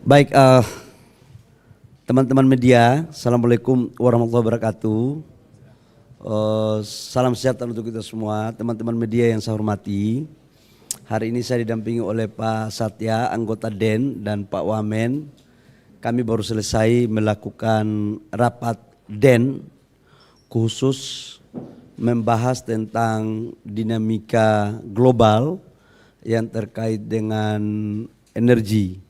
Baik, teman-teman media, Assalamualaikum warahmatullahi wabarakatuh. Salam sejahtera untuk kita semua, teman-teman media yang saya hormati. Hari ini saya didampingi oleh Pak Satya, anggota DEN, dan Pak Wamen. Kami baru selesai melakukan rapat DEN khusus membahas tentang dinamika global yang terkait dengan energi.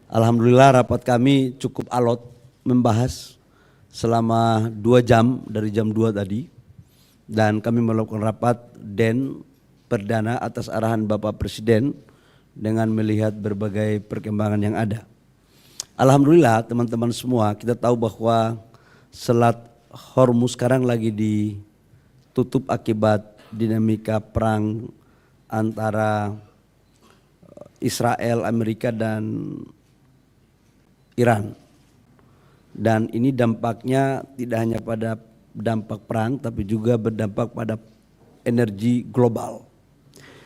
Alhamdulillah rapat kami cukup alot membahas selama 2 jam dari jam 2 tadi, dan kami melakukan rapat DEN perdana atas arahan Bapak Presiden dengan melihat berbagai perkembangan yang ada. Alhamdulillah teman-teman semua, kita tahu bahwa Selat Hormuz sekarang lagi ditutup akibat dinamika perang antara Israel, Amerika, dan Iran. Dan ini dampaknya tidak hanya pada dampak perang, tapi juga berdampak pada energi global.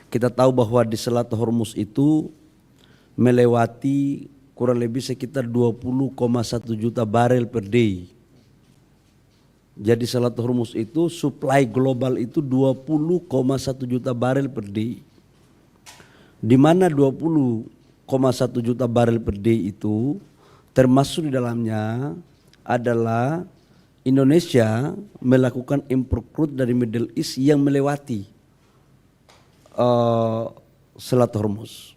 Kita tahu bahwa di Selat Hormuz itu melewati kurang lebih sekitar 20,1 juta barel per day. Jadi Selat Hormuz itu supply global itu 20,1 juta barel per day. Di mana 20,1 juta barel per day itu termasuk di dalamnya adalah Indonesia melakukan impor crude dari Middle East yang melewati Selat Hormuz.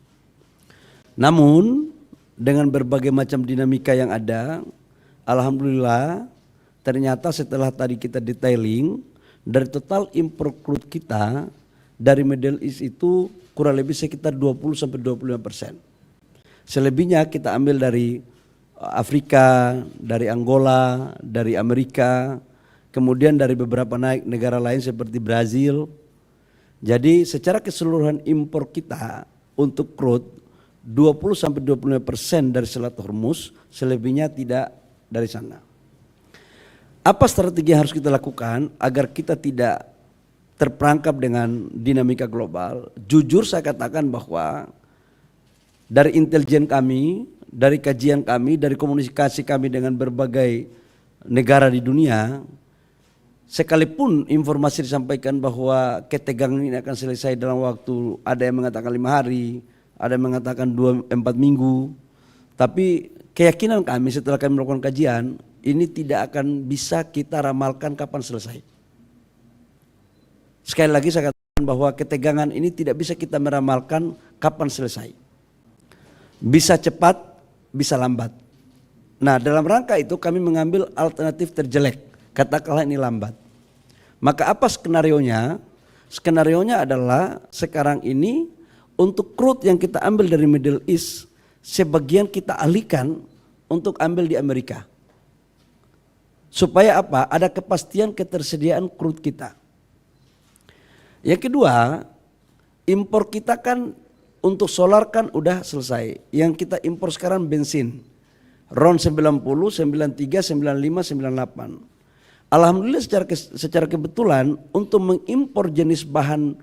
Namun dengan berbagai macam dinamika yang ada, alhamdulillah ternyata setelah tadi kita detailing, dari total impor crude kita dari Middle East itu kurang lebih sekitar 20-25%. Selebihnya kita ambil dari Afrika, dari Angola, dari Amerika, kemudian dari beberapa negara lain seperti Brazil. Jadi secara keseluruhan impor kita untuk crude 20-25% dari Selat Hormuz, selebihnya tidak dari sana. Apa strategi yang harus kita lakukan agar kita tidak terperangkap dengan dinamika global? Jujur saya katakan bahwa dari intelijen kami, dari kajian kami, dari komunikasi kami dengan berbagai negara di dunia, sekalipun informasi disampaikan bahwa ketegangan ini akan selesai dalam waktu, ada yang mengatakan 5 hari, ada yang mengatakan 2-4 minggu, tapi keyakinan kami setelah kami melakukan kajian, ini tidak akan bisa kita ramalkan kapan selesai. Sekali lagi saya katakan bahwa ketegangan ini tidak bisa kita meramalkan kapan selesai. Bisa cepat, bisa lambat. Nah, dalam rangka itu kami mengambil alternatif terjelek, katakanlah ini lambat. Maka apa skenarionya? Skenarionya adalah sekarang ini untuk crude yang kita ambil dari Middle East, sebagian kita alihkan untuk ambil di Amerika. Supaya apa? Ada kepastian ketersediaan crude kita. Yang kedua, impor kita kan untuk solar kan udah selesai. Yang kita impor sekarang bensin. RON 90, 93, 95, 98. Alhamdulillah secara kebetulan untuk mengimpor jenis bahan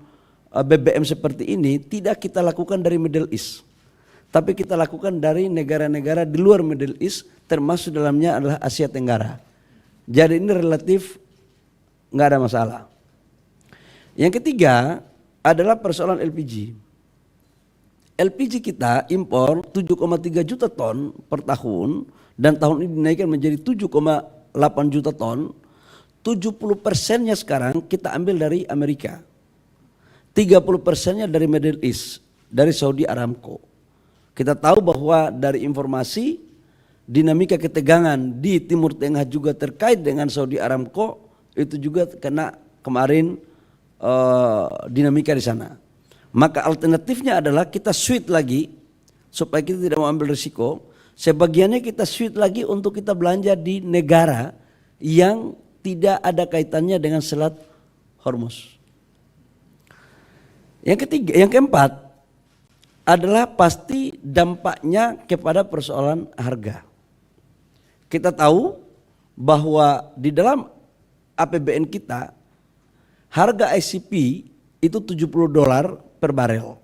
BBM seperti ini tidak kita lakukan dari Middle East. Tapi kita lakukan dari negara-negara di luar Middle East, termasuk dalamnya adalah Asia Tenggara. Jadi ini relatif nggak ada masalah. Yang ketiga adalah persoalan LPG. LPG kita impor 7,3 juta ton per tahun, dan tahun ini dinaikkan menjadi 7,8 juta ton. 70%-nya sekarang kita ambil dari Amerika, 30%-nya dari Middle East, dari Saudi Aramco. Kita tahu bahwa dari informasi dinamika ketegangan di Timur Tengah juga terkait dengan Saudi Aramco, itu juga kena kemarin dinamika di sana. Maka alternatifnya adalah kita switch lagi supaya kita tidak mau ambil risiko. Sebagiannya kita switch lagi untuk kita belanja di negara yang tidak ada kaitannya dengan Selat Hormuz. Yang keempat adalah pasti dampaknya kepada persoalan harga. Kita tahu bahwa di dalam APBN kita harga ICP itu $70 per barel.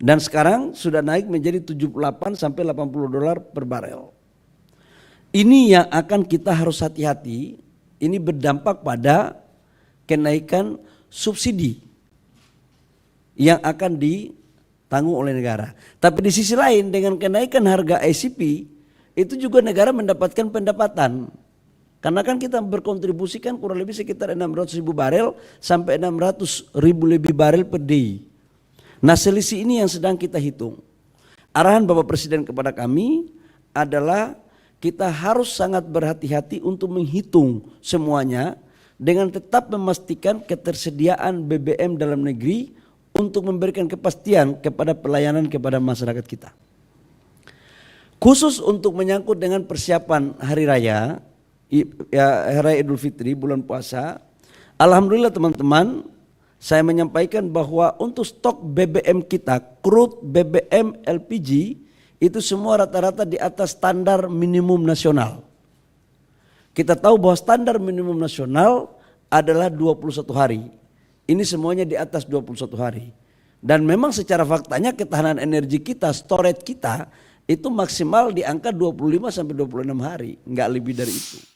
Dan sekarang sudah naik menjadi 78 sampai 80 dolar per barel. Ini yang akan kita harus hati-hati, ini berdampak pada kenaikan subsidi yang akan ditanggung oleh negara. Tapi di sisi lain dengan kenaikan harga ICP itu juga negara mendapatkan pendapatan. Karena kan kita berkontribusikan kurang lebih sekitar 600.000 barel sampai 600.000 lebih barel per day. Nah selisih ini yang sedang kita hitung. Arahan Bapak Presiden kepada kami adalah kita harus sangat berhati-hati untuk menghitung semuanya dengan tetap memastikan ketersediaan BBM dalam negeri untuk memberikan kepastian kepada pelayanan kepada masyarakat kita. Khusus untuk menyangkut dengan persiapan hari raya, Hari Raya Idul Fitri bulan puasa, alhamdulillah teman-teman, saya menyampaikan bahwa untuk stok BBM kita, crude BBM LPG itu semua rata-rata di atas standar minimum nasional. Kita tahu bahwa standar minimum nasional adalah 21 hari. Ini semuanya di atas 21 hari. Dan memang secara faktanya ketahanan energi kita, storage kita itu maksimal di angka 25 sampai 26 hari, enggak lebih dari itu.